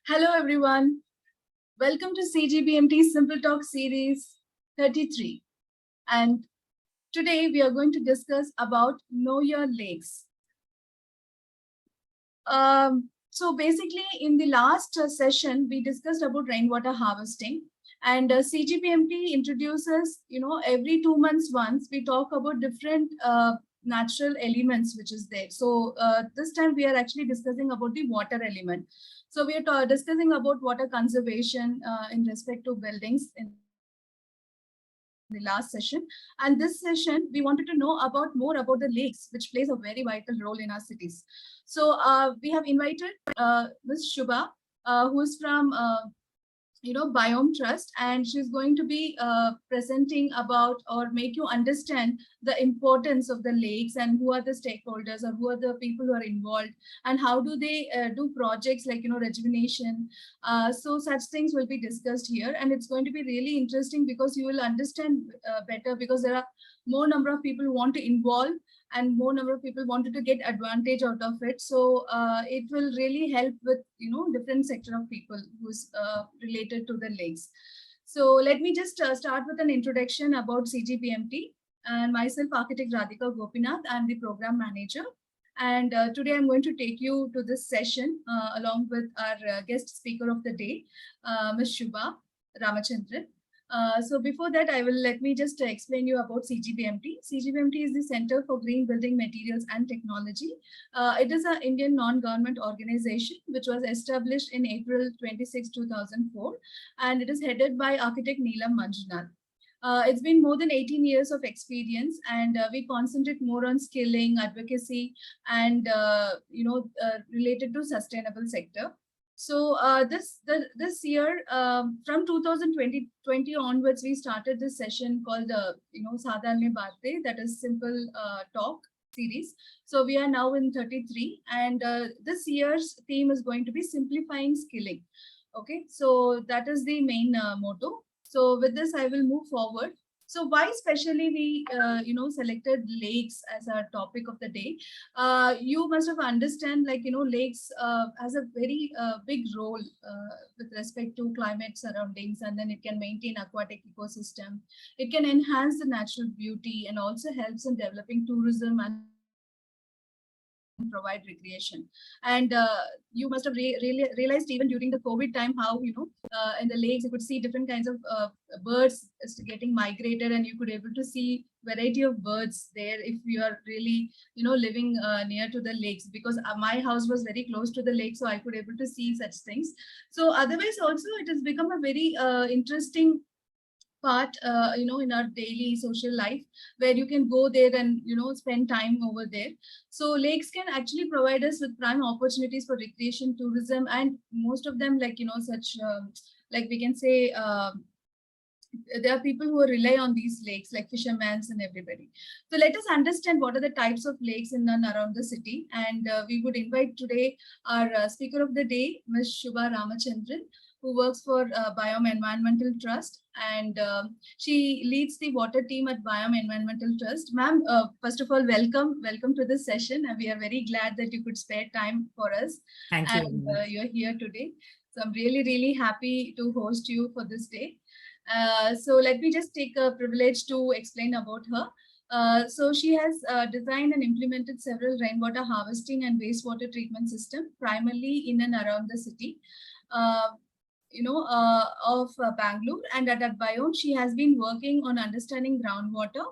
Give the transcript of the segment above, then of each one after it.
Hello everyone, welcome to CGBMT Simple Talk Series 33, and today we are going to discuss about Know Your Lakes. So basically in the last session we discussed about rainwater harvesting, and CGBMT introduces, every 2 months once we talk about different natural elements which is there. So this time we are actually discussing about the water element. So we are discussing about water conservation in respect to buildings in the last session. And this session, we wanted to know about more about the lakes, which plays a very vital role in our cities. So we have invited Ms. Shubha, who is from Biome Trust, and she's going to be presenting about or make you understand the importance of the lakes and who are the stakeholders or who are the people who are involved and how do they do projects like rejuvenation. So such things will be discussed here, and it's going to be really interesting because you will understand better, because there are more number of people who want to involve and more number of people wanted to get advantage out of it. So it will really help with different sector of people who's related to the lakes. So let me just start with an introduction about CGBMT and myself, architect Radhika Gopinath. I'm the program manager, and today I'm going to take you to this session along with our guest speaker of the day, Ms. Shubha Ramachandran. So before that, let me just explain you about CGBMT. CGBMT is the Center for Green Building Materials and Technology. It is an Indian non-government organization which was established in April 26, 2004, and it is headed by architect Neelam Manjunath. It's been more than 18 years of experience, and we concentrate more on skilling, advocacy, and related to sustainable sector. So this year, from 2020 onwards, we started this session called Sadharne Barte, that is simple talk series. So we are now in 33, and this year's theme is going to be simplifying skilling. Okay, so that is the main motto. So with this, I will move forward. So why specially we selected lakes as our topic of the day? You must have understand, like lakes has a very big role with respect to climate surroundings, and then it can maintain aquatic ecosystem. It can enhance the natural beauty and also helps in developing tourism and provide recreation. And you must have really realized even during the COVID time how in the lakes you could see different kinds of birds getting migrated, and you could able to see variety of birds there if you are really living near to the lakes, because my house was very close to the lake, so I could able to see such things. So otherwise also it has become a very interesting part in our daily social life, where you can go there and spend time over there. So lakes can actually provide us with prime opportunities for recreation, tourism, and most of them, like such like we can say there are people who rely on these lakes, like fishermen and everybody. So let us understand what are the types of lakes in and around the city. And we would invite today our speaker of the day, Ms. Shubha Ramachandran, who works for Biome Environmental Trust, and she leads the water team at Biome Environmental Trust. Ma'am, first of all, welcome to this session, and we are very glad that you could spare time for us. Thank you. And you're here today. So I'm really happy to host you for this day. So let me just take a privilege to explain about her. So she has designed and implemented several rainwater harvesting and wastewater treatment system, primarily in and around the city of Bangalore. And at Biome, she has been working on understanding groundwater,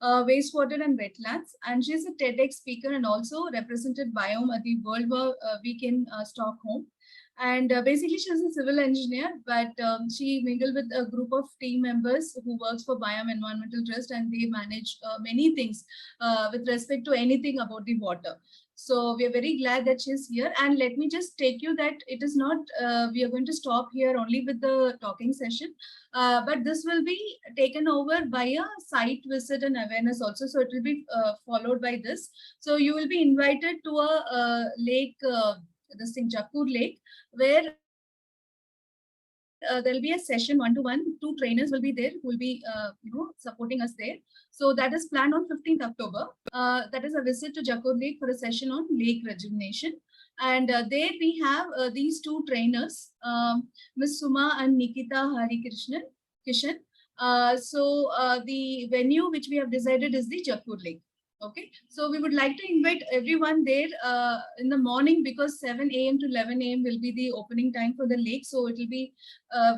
wastewater and wetlands. And she's a TEDx speaker and also represented Biome at the World War Week in Stockholm. And basically, she's a civil engineer, but she mingled with a group of team members who works for Biome Environmental Trust, and they manage many things with respect to anything about the water. So we are very glad that she's here. And let me just take you that it is not, we are going to stop here only with the talking session, but this will be taken over by a site visit and awareness also. So it will be followed by this. So you will be invited to a lake, this thing, Jakkur Lake, where there'll be a session one-to-one. Two trainers will be there who will be supporting us there. So that is planned on 15th October. That is a visit to Jakkur Lake for a session on lake rejuvenation. And there we have these two trainers, Ms. Suma and Nikita Kishan. The venue which we have decided is the Jakur Lake. Okay, so we would like to invite everyone there in the morning, because 7 a.m. to 11 a.m. will be the opening time for the lake. So it will be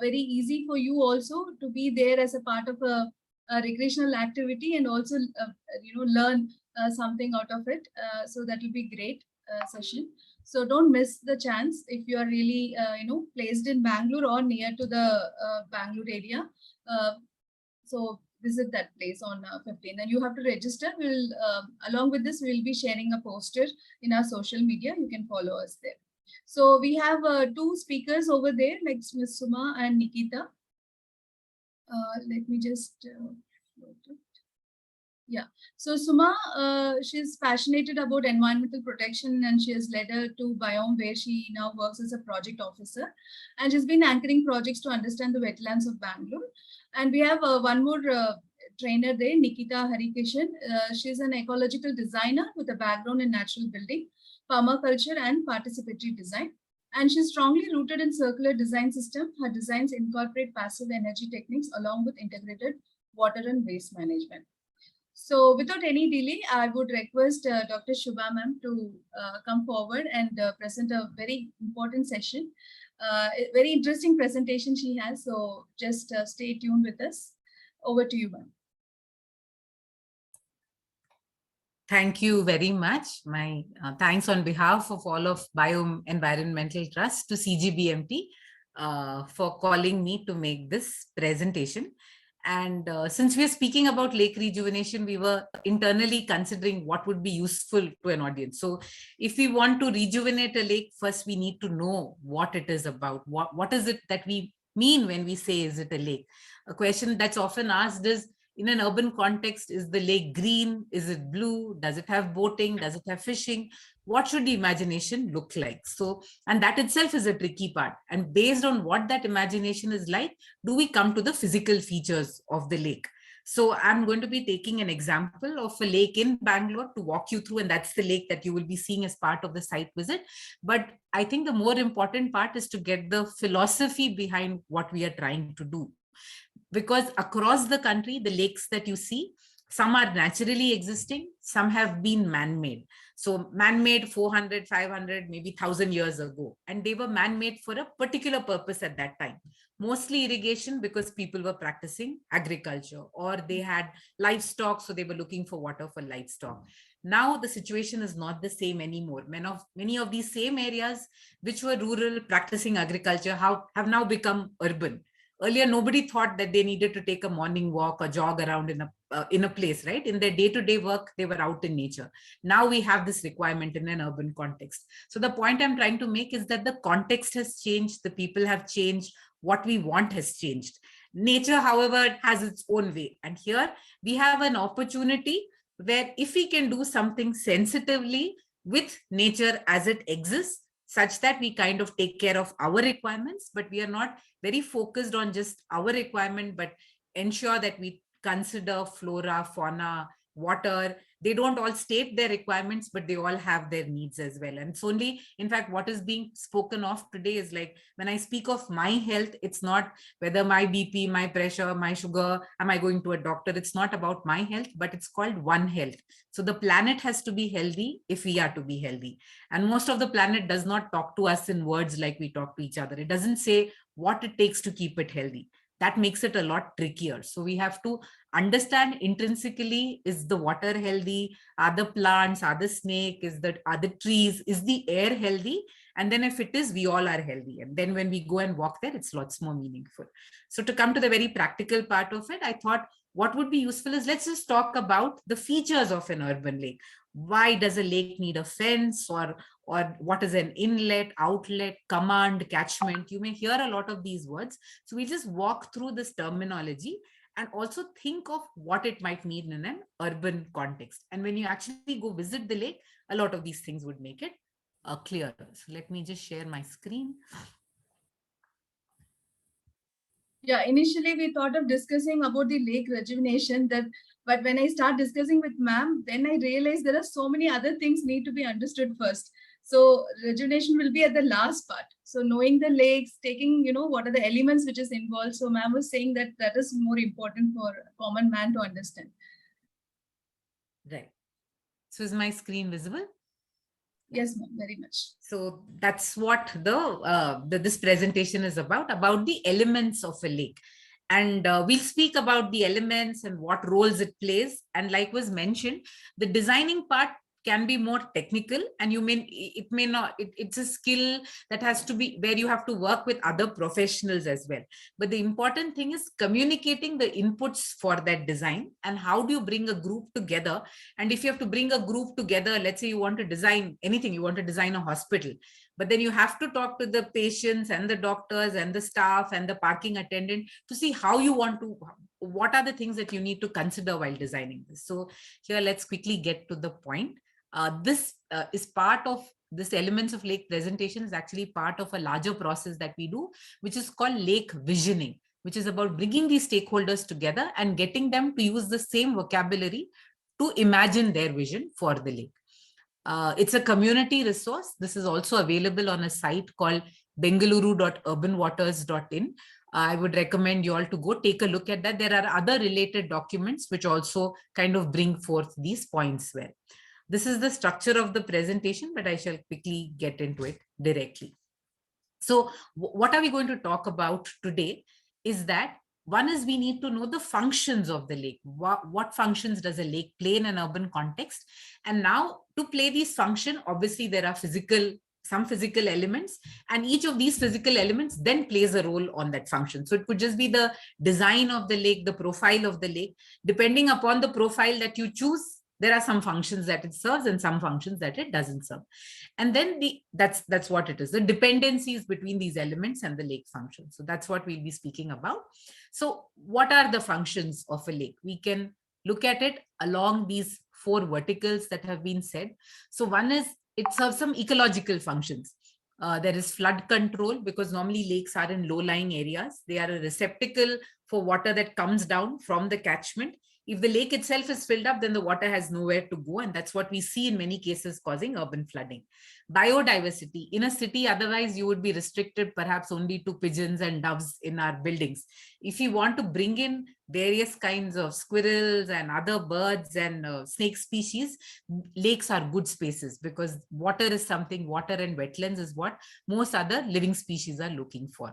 very easy for you also to be there as a part of a recreational activity, and also learn something out of it. So that will be great session. So don't miss the chance if you are really placed in Bangalore or near to the Bangalore area. So visit that place on 15th, and you have to register. We'll along with this, we'll be sharing a poster in our social media. You can follow us there. So we have two speakers over there, like Ms. Suma and Nikita. Let me just yeah. So Suma, she's passionate about environmental protection, and she has led her to Biome, where she now works as a project officer, and she's been anchoring projects to understand the wetlands of Bangalore. And we have one more trainer there, Nikita Harikishan. She's an ecological designer with a background in natural building, permaculture, and participatory design. And she's strongly rooted in circular design system. Her designs incorporate passive energy techniques along with integrated water and waste management. So without any delay, I would request Dr. Shubha ma'am to come forward and present a very important session. A very interesting presentation she has. So just stay tuned with us. Over to you, ma'am. Thank you very much. My thanks on behalf of all of Biome Environmental Trust to CGBMT for calling me to make this presentation. And since we are speaking about lake rejuvenation, we were internally considering what would be useful to an audience. So if we want to rejuvenate a lake, first we need to know what it is about. What is it that we mean when we say, is it a lake? A question that's often asked is, in an urban context, is the lake green? Is it blue? Does it have boating? Does it have fishing? What should the imagination look like? So, and that itself is a tricky part. And based on what that imagination is like, do we come to the physical features of the lake? So I'm going to be taking an example of a lake in Bangalore to walk you through, and that's the lake that you will be seeing as part of the site visit. But I think the more important part is to get the philosophy behind what we are trying to do. Because across the country, the lakes that you see, some are naturally existing, some have been man-made. So man-made 400, 500, maybe 1,000 years ago. And they were man-made for a particular purpose at that time. Mostly irrigation, because people were practicing agriculture, or they had livestock, so they were looking for water for livestock. Now the situation is not the same anymore. Many of these same areas which were rural practicing agriculture have now become urban. Earlier, nobody thought that they needed to take a morning walk or jog around in a place, right? In their day-to-day work, they were out in nature. Now we have this requirement in an urban context. So the point I'm trying to make is that the context has changed, the people have changed, what we want has changed. Nature, however, has its own way. And here we have an opportunity where if we can do something sensitively with nature as it exists, such that we kind of take care of our requirements, but we are not very focused on just our requirement, but ensure that we consider flora, fauna, water. They don't all state their requirements, but they all have their needs as well. And it's only, in fact, what is being spoken of today is like, when I speak of my health, it's not whether my BP, my pressure, my sugar, am I going to a doctor? It's not about my health, but it's called One Health. So the planet has to be healthy if we are to be healthy. And most of the planet does not talk to us in words like we talk to each other. It doesn't say what it takes to keep it healthy. That makes it a lot trickier. So we have to understand intrinsically, is the water healthy? Are the plants, are the snake, are the trees, is the air healthy? And then if it is, we all are healthy. And then when we go and walk there, it's lots more meaningful. So to come to the very practical part of it, I thought what would be useful is, let's just talk about the features of an urban lake. Why does a lake need a fence, or what is an inlet, outlet, command, catchment? You may hear a lot of these words. So we just walk through this terminology and also think of what it might mean in an urban context. And when you actually go visit the lake, a lot of these things would make it clearer. So let me just share my screen. Yeah, initially we thought of discussing about the lake rejuvenation, but when I start discussing with ma'am, then I realized there are so many other things need to be understood first. So rejuvenation will be at the last part. So knowing the lakes, taking, what are the elements which is involved. So ma'am was saying that that is more important for a common man to understand. Right. So is my screen visible? Yes, ma'am, very much. So that's what this presentation is about the elements of a lake. And we'll speak about the elements and what roles it plays. And like was mentioned, the designing part can be more technical, and it may not, it's a skill that has to be where you have to work with other professionals as well. But the important thing is communicating the inputs for that design, and how do you bring a group together. And if you have to bring a group together, let's say you want to design anything, you want to design a hospital, but then you have to talk to the patients and the doctors and the staff and the parking attendant to see how you want to, what are the things that you need to consider while designing this. So here, let's quickly get to the point. This is part of this elements of lake presentation is actually part of a larger process that we do, which is called lake visioning, which is about bringing these stakeholders together and getting them to use the same vocabulary to imagine their vision for the lake. It's a community resource. This is also available on a site called bengaluru.urbanwaters.in. I would recommend you all to go take a look at that. There are other related documents which also kind of bring forth these points well. This is the structure of the presentation, but I shall quickly get into it directly. So what are we going to talk about today is that one is we need to know the functions of the lake. What functions does a lake play in an urban context? And now to play these functions, obviously there are some physical elements, and each of these physical elements then plays a role on that function. So it could just be the design of the lake, the profile of the lake. Depending upon the profile that you choose, there are some functions that it serves and some functions that it doesn't serve. And then that's what it is, the dependencies between these elements and the lake function. So that's what we'll be speaking about. So what are the functions of a lake? We can look at it along these four verticals that have been said. So one is it serves some ecological functions. There is flood control, because normally lakes are in low-lying areas. They are a receptacle for water that comes down from the catchment. If the lake itself is filled up, then the water has nowhere to go. And that's what we see in many cases causing urban flooding. Biodiversity. In a city, otherwise you would be restricted perhaps only to pigeons and doves in our buildings. If you want to bring in various kinds of squirrels and other birds and snake species, lakes are good spaces, because water is something, water and wetlands is what most other living species are looking for.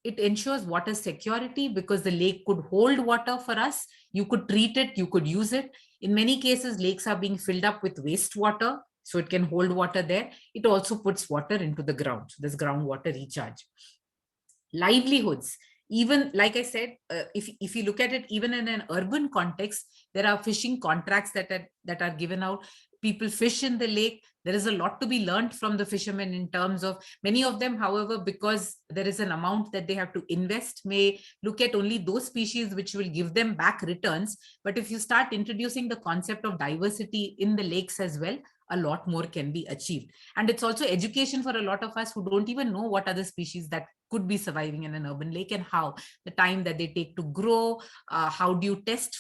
It ensures water security, because the lake could hold water for us. You could treat it, you could use it. In many cases, lakes are being filled up with wastewater, so it can hold water there. It also puts water into the ground. So there's groundwater recharge. Livelihoods. Even like I said, if you look at it, even in an urban context, there are fishing contracts that are given out. People fish in the lake. There is a lot to be learned from the fishermen in terms of many of them, however, because there is an amount that they have to invest, may look at only those species which will give them back returns. But if you start introducing the concept of diversity in the lakes as well, a lot more can be achieved. And it's also education for a lot of us who don't even know what are the species that could be surviving in an urban lake, and how the time that they take to grow, how do you test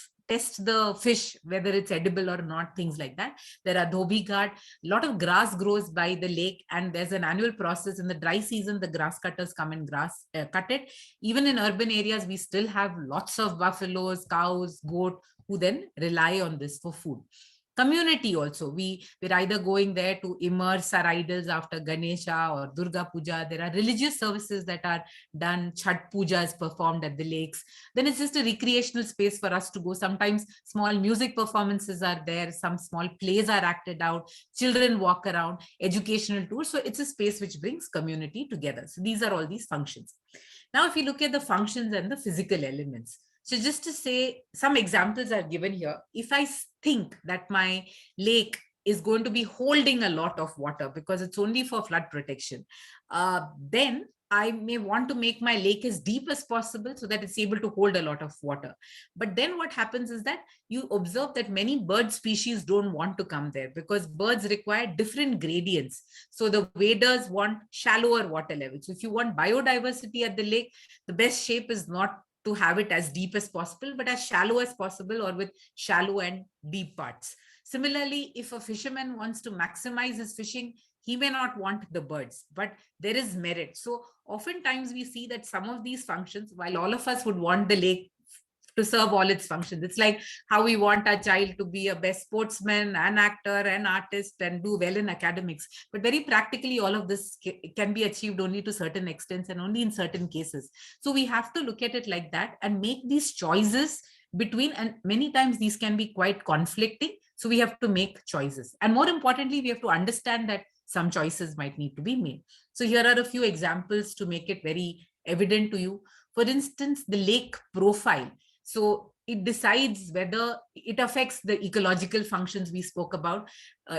the fish, whether it's edible or not, things like that. There are dhobi ghat. A lot of grass grows by the lake, and there's an annual process. In the dry season, the grass cutters come and cut it. Even in urban areas, we still have lots of buffaloes, cows, goat, who then rely on this for food. Community also, we're either going there to immerse our idols after Ganesha or Durga Puja. There are religious services that are done. Chhat Puja is performed at the lakes. Then it's just a recreational space for us to go. Sometimes small music performances are there. Some small plays are acted out. Children walk around. Educational tours. So it's a space which brings community together. So these are all these functions. Now, if you look at the functions and the physical elements, so just to say, some examples are given here. If I think that my lake is going to be holding a lot of water because it's only for flood protection, then I may want to make my lake as deep as possible so that it's able to hold a lot of water. But then what happens is that you observe that many bird species don't want to come there, because birds require different gradients. So the waders want shallower water levels. So if you want biodiversity at the lake, the best shape is not to have it as deep as possible, but as shallow as possible, or with shallow and deep parts. Similarly, if a fisherman wants to maximize his fishing, He may not want the birds, but there is merit. So oftentimes we see that some of these functions, while all of us would want the lake to serve all its functions, it's like how we want our child to be a best sportsman, an actor, an artist, and do well in academics. But very practically, all of this can be achieved only to certain extents and only in certain cases. So we have to look at it like that and make these choices between, and many times these can be quite conflicting. So we have to make choices. And more importantly, we have to understand that some choices might need to be made. So here are a few examples to make it very evident to you. For instance, the lake profile. So it decides whether it affects the ecological functions we spoke about.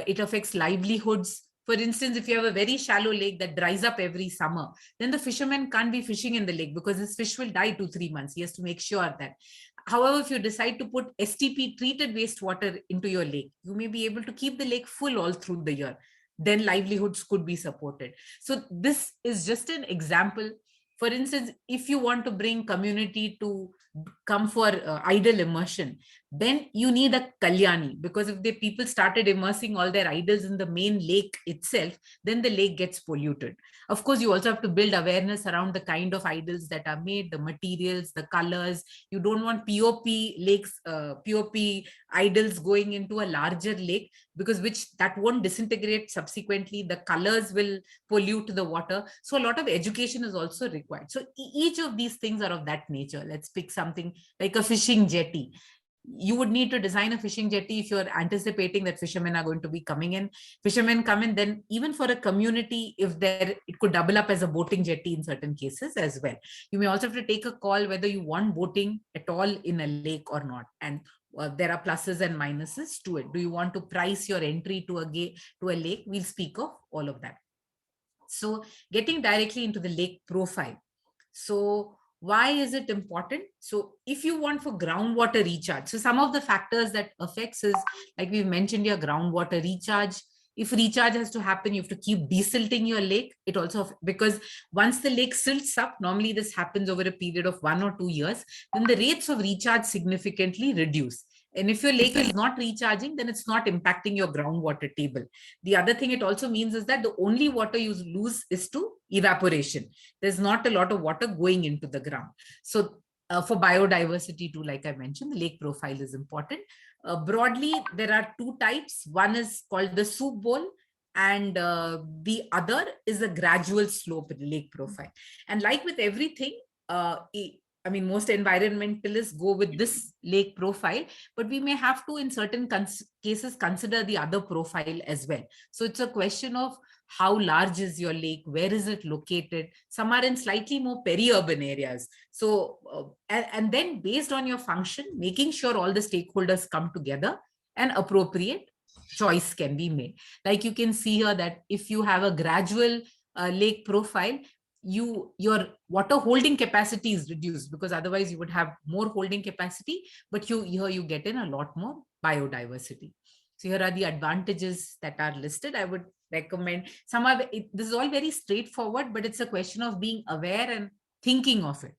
It affects livelihoods. For instance, if you have a very shallow lake that dries up every summer, then the fisherman can't be fishing in the lake because his fish will die 2-3 months. He has to make sure that. However, if you decide to put STP, treated wastewater, into your lake, you may be able to keep the lake full all through the year. Then livelihoods could be supported. So this is just an example. For instance, if you want to bring community to come for idol immersion, then you need a Kalyani, because if the people started immersing all their idols in the main lake itself, then the lake gets polluted. Of course, you also have to build awareness around the kind of idols that are made, the materials, the colors. You don't want POP lakes, POP idols going into a larger lake, because that won't disintegrate subsequently. The colors will pollute the water. So a lot of education is also required. So each of these things are of that nature. Let's pick something like a fishing jetty. You would need to design a fishing jetty if you're anticipating that fishermen are going to be coming in. Fishermen come in, then even for a community, if it could double up as a boating jetty in certain cases as well. You may also have to take a call whether you want boating at all in a lake or not. And there are pluses and minuses to it. Do you want to price your entry to a lake? We'll speak of all of that. So getting directly into the lake profile. So why is it important? So if you want for groundwater recharge, so some of the factors that affects is, like we've mentioned, your groundwater recharge. If recharge has to happen, you have to keep desilting your lake. It also, because once the lake silts up, normally this happens over a period of 1 or 2 years, then the rates of recharge significantly reduce. And if your lake is not recharging, then it's not impacting your groundwater table. The other thing it also means is that the only water you lose is to evaporation. There's not a lot of water going into the ground. So for biodiversity too, like I mentioned, the lake profile is important. Broadly, there are two types. One is called the soup bowl, and the other is a gradual slope lake profile. And like with everything, I mean, most environmentalists go with this lake profile, but we may have to, in certain cases, consider the other profile as well. So it's a question of how large is your lake, where is it located. Some are in slightly more peri-urban areas. So, and then based on your function, making sure all the stakeholders come together and appropriate choice can be made. Like you can see here that if you have a gradual lake profile, your water holding capacity is reduced, because otherwise you would have more holding capacity, but here you get in a lot more biodiversity. So here are the advantages that are listed. I would recommend this is all very straightforward, but it's a question of being aware and thinking of it.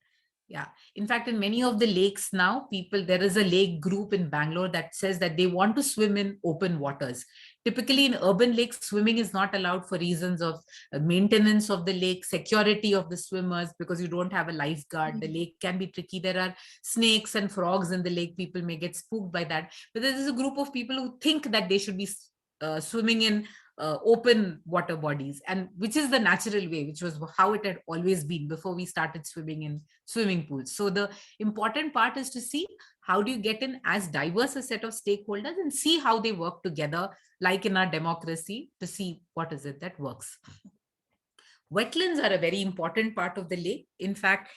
Yeah. In fact, in many of the lakes now, there is a lake group in Bangalore that says that they want to swim in open waters. Typically in urban lakes, swimming is not allowed for reasons of maintenance of the lake, security of the swimmers, because you don't have a lifeguard. The lake can be tricky. There are snakes and frogs in the lake. People may get spooked by that. But there is a group of people who think that they should be swimming in open water bodies, and which is the natural way, which was how it had always been before we started swimming in swimming pools. So the important part is to see how do you get in as diverse a set of stakeholders and see how they work together, like in our democracy, to see what is it that works. Wetlands are a very important part of the lake. In fact,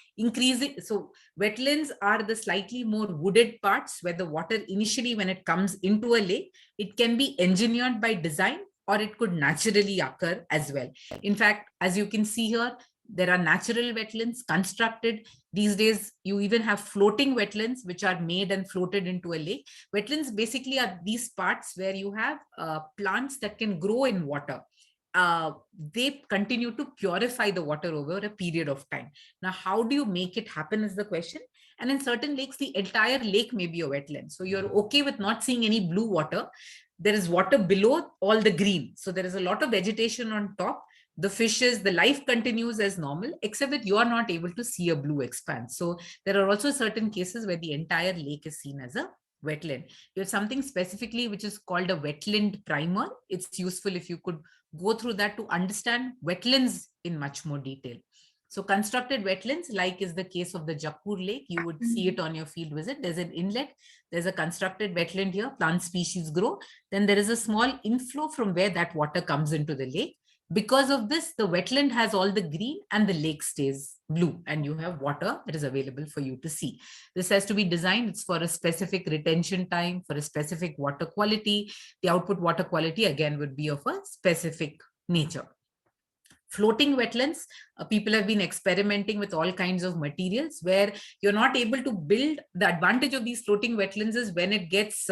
so wetlands are the slightly more wooded parts where the water initially, when it comes into a lake, it can be engineered by design, or it could naturally occur as well. In fact, as you can see here, there are natural wetlands constructed. These days, you even have floating wetlands, which are made and floated into a lake. Wetlands basically are these parts where you have plants that can grow in water. They continue to purify the water over a period of time. Now, how do you make it happen is the question. And in certain lakes, the entire lake may be a wetland. So you're okay with not seeing any blue water, there is water below all the green. So there is a lot of vegetation on top. The fishes, the life continues as normal, except that you are not able to see a blue expanse. So there are also certain cases where the entire lake is seen as a wetland. You have something specifically which is called a wetland primer. It's useful if you could go through that to understand wetlands in much more detail. So constructed wetlands, like is the case of the Jakur Lake, you would see it on your field visit. There's an inlet, there's a constructed wetland here, plant species grow. Then there is a small inflow from where that water comes into the lake. Because of this, the wetland has all the green and the lake stays blue, and you have water that is available for you to see. This has to be designed. It's for a specific retention time, for a specific water quality. The output water quality, again, would be of a specific nature. Floating wetlands, people have been experimenting with all kinds of materials where you're not able to build. The advantage of these floating wetlands is when it gets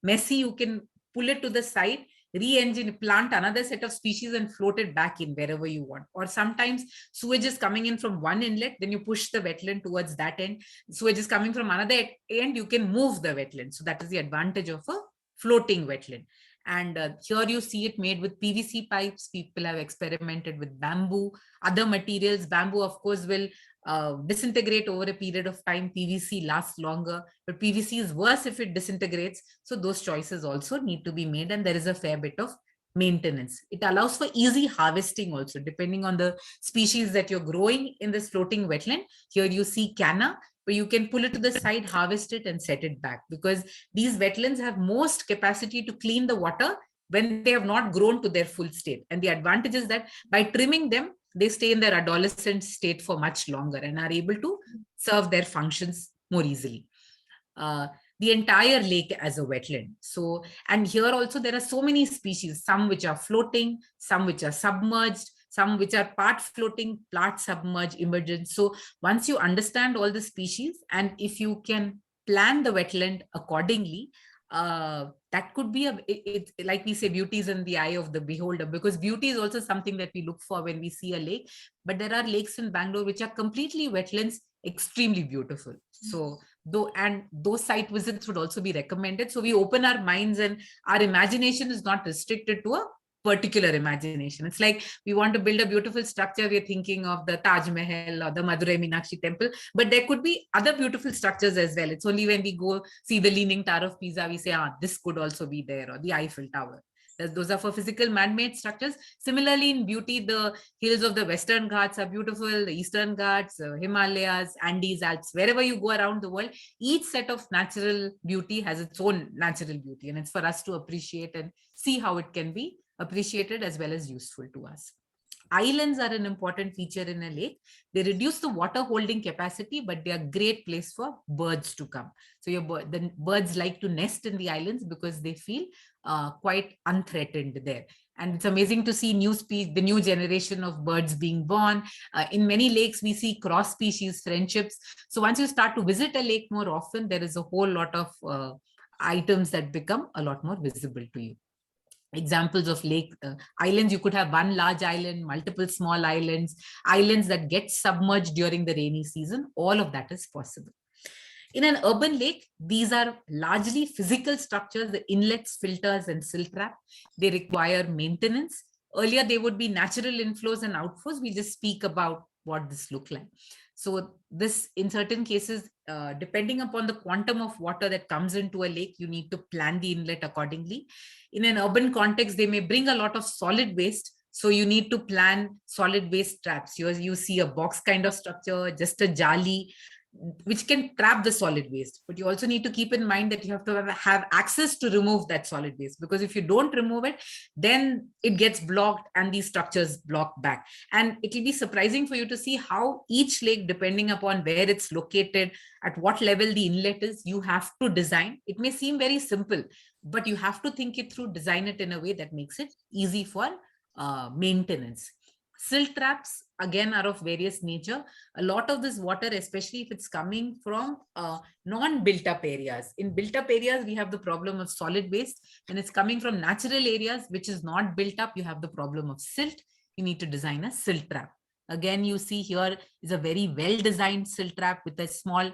messy, you can pull it to the side, re-engine, plant another set of species and float it back in wherever you want. Or sometimes sewage is coming in from one inlet, then you push the wetland towards that end. Sewage is coming from another end, you can move the wetland. So that is the advantage of a floating wetland. And here you see it made with PVC pipes. People have experimented with bamboo, other materials. Bamboo, of course, will disintegrate over a period of time. PVC lasts longer, but PVC is worse if it disintegrates. So those choices also need to be made, and there is a fair bit of maintenance. It allows for easy harvesting also, depending on the species that you're growing in this floating wetland. Here you see canna, where you can pull it to the side, harvest it, and set it back, because these wetlands have most capacity to clean the water when they have not grown to their full state. And the advantage is that by trimming them, they stay in their adolescent state for much longer and are able to serve their functions more easily. The entire lake as a wetland. So, and here also there are so many species, some which are floating, some which are submerged, some which are part floating, part submerged, emergent. So once you understand all the species, and if you can plan the wetland accordingly, that could be like we say, beauty is in the eye of the beholder, because beauty is also something that we look for when we see a lake. But there are lakes in Bangalore which are completely wetlands, extremely beautiful. So those site visits would also be recommended. So we open our minds, and our imagination is not restricted to a particular imagination. It's like we want to build a beautiful structure, we're thinking of the Taj Mahal or the Madurai Meenakshi temple, but there could be other beautiful structures as well. It's only when we go see the Leaning Tower of Pisa, we say, this could also be there, or the Eiffel Tower. Those are for physical man-made structures. Similarly, in beauty, the hills of the Western Ghats are beautiful, the Eastern Ghats, Himalayas, Andes, Alps, wherever you go around the world, each set of natural beauty has its own natural beauty, and it's for us to appreciate and see how it can be appreciated as well as useful to us. Islands are an important feature in a lake. They reduce the water holding capacity, but they are a great place for birds to come. So the birds like to nest in the islands because they feel quite unthreatened there. And it's amazing to see the new generation of birds being born. In many lakes, we see cross species friendships. So once you start to visit a lake more often, there is a whole lot of items that become a lot more visible to you. Examples of lake islands, you could have one large island, multiple small islands, islands that get submerged during the rainy season. All of that is possible. In an urban lake, these are largely physical structures, the inlets, filters, and silt trap. They require maintenance. Earlier, they would be natural inflows and outflows. We just speak about what this look like. So this, in certain cases, depending upon the quantum of water that comes into a lake, you need to plan the inlet accordingly. In an urban context, they may bring a lot of solid waste. So you need to plan solid waste traps. You see a box kind of structure, just a jali, which can trap the solid waste. But you also need to keep in mind that you have to have access to remove that solid waste, because if you don't remove it, then it gets blocked and these structures block back. And it will be surprising for you to see how each lake, depending upon where it's located, at what level the inlet is, you have to design. It may seem very simple, but you have to think it through, design it in a way that makes it easy for maintenance. Silt traps, again, are of various nature. A lot of this water, especially if it's coming from non-built up areas. In built up areas, we have the problem of solid waste. When it's coming from natural areas, which is not built up, you have the problem of silt. You need to design a silt trap. Again, you see here is a very well-designed silt trap with a small,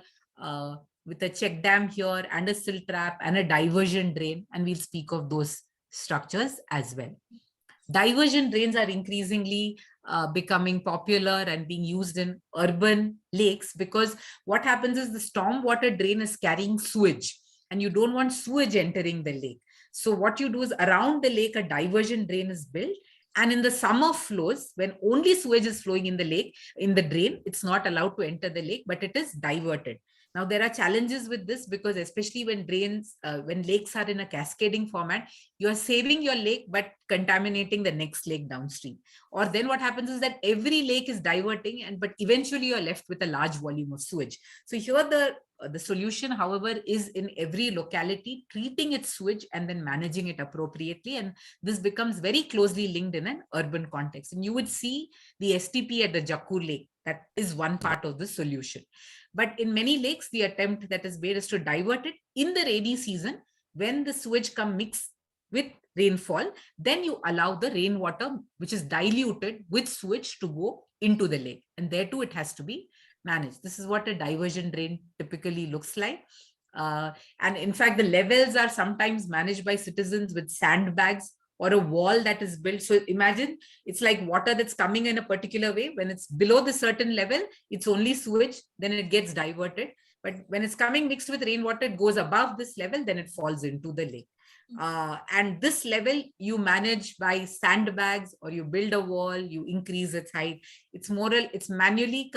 with a check dam here and a silt trap and a diversion drain. And we'll speak of those structures as well. Diversion drains are increasingly becoming popular and being used in urban lakes, because what happens is the storm water drain is carrying sewage and you don't want sewage entering the lake. So what you do is, around the lake, a diversion drain is built. And in the summer flows, when only sewage is flowing in the lake, in the drain, it's not allowed to enter the lake, but it is diverted. Now, there are challenges with this, because especially when lakes are in a cascading format, you are saving your lake, but contaminating the next lake downstream. Or then what happens is that every lake is diverting, but eventually you're left with a large volume of sewage. So here the solution, however, is in every locality treating its sewage and then managing it appropriately. And this becomes very closely linked in an urban context. And you would see the STP at the Jakkur Lake. That is one part of the solution. But in many lakes, the attempt that is made is to divert it in the rainy season. When the sewage come mix with rainfall, then you allow the rainwater, which is diluted with sewage, to go into the lake. And there too, it has to be managed. This is what a diversion drain typically looks like. And in fact, the levels are sometimes managed by citizens with sandbags or a wall that is built. So imagine it's like water that's coming in a particular way. When it's below the certain level, it's only sewage, then it gets diverted. But when it's coming mixed with rainwater, it goes above this level, then it falls into the lake. And this level you manage by sandbags, or you build a wall, you increase its height. It's manually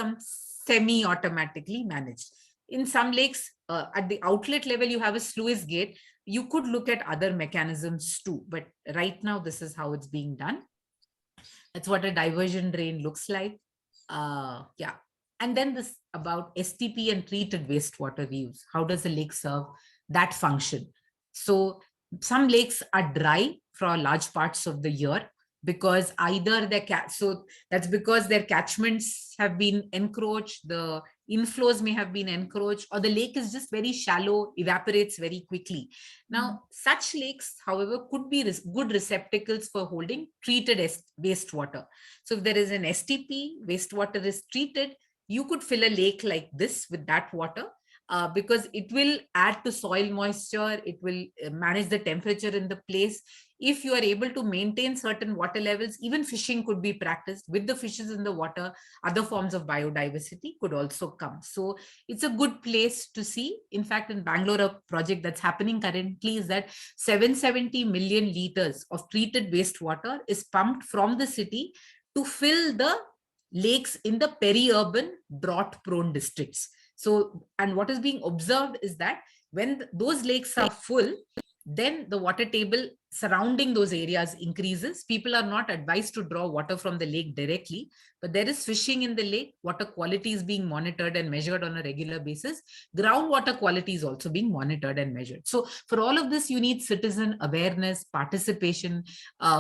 semi-automatically managed. In some lakes, at the outlet level, you have a sluice gate. You could look at other mechanisms too, but right now this is how it's being done. That's what a diversion drain looks like. Yeah. And then this about STP and treated wastewater reuse. How does the lake serve that function? So some lakes are dry for large parts of the year, because either so that's because their catchments have been encroached, the inflows may have been encroached, or the lake is just very shallow, evaporates very quickly. Now, such lakes, however, could be good receptacles for holding treated wastewater. So if there is an STP, wastewater is treated, you could fill a lake like this with that water. Because it will add to soil moisture, it will manage the temperature in the place. If you are able to maintain certain water levels, even fishing could be practiced with the fishes in the water. Other forms of biodiversity could also come. So it's a good place to see. In fact, in Bangalore, a project that's happening currently is that 770 million liters of treated wastewater is pumped from the city to fill the lakes in the peri-urban drought-prone districts. So, and what is being observed is that when those lakes are full, then the water table surrounding those areas increases. People are not advised to draw water from the lake directly, but there is fishing in the lake. Water quality is being monitored and measured on a regular basis. Groundwater quality is also being monitored and measured. So for all of this, you need citizen awareness, participation,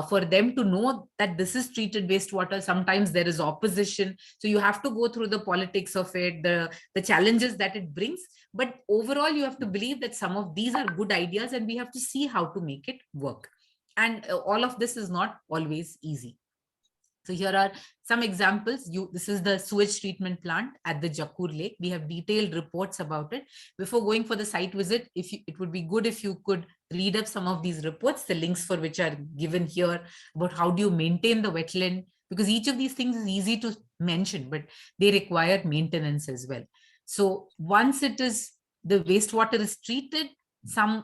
for them to know that this is treated wastewater. Sometimes there is opposition. So you have to go through the politics of it, the challenges that it brings. But overall, you have to believe that some of these are good ideas and we have to see how to make it work. And all of this is not always easy. So here are some examples. This is the sewage treatment plant at the Jakkur Lake. We have detailed reports about it. Before going for the site visit, it would be good if you could read up some of these reports, the links for which are given here, about how do you maintain the wetland, because each of these things is easy to mention, but they require maintenance as well. So once the wastewater is treated,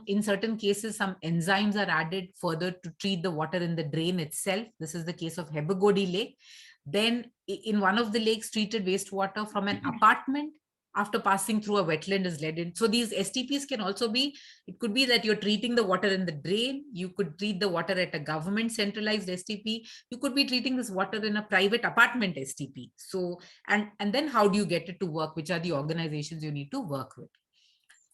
in certain cases, some enzymes are added further to treat the water in the drain itself. This is the case of Hebagodi Lake. Then in one of the lakes, treated wastewater from an apartment after passing through a wetland is led in. So these STPs can also be, it could be that you're treating the water in the drain. You could treat the water at a government centralized STP. You could be treating this water in a private apartment STP. So, and then how do you get it to work? Which are the organizations you need to work with?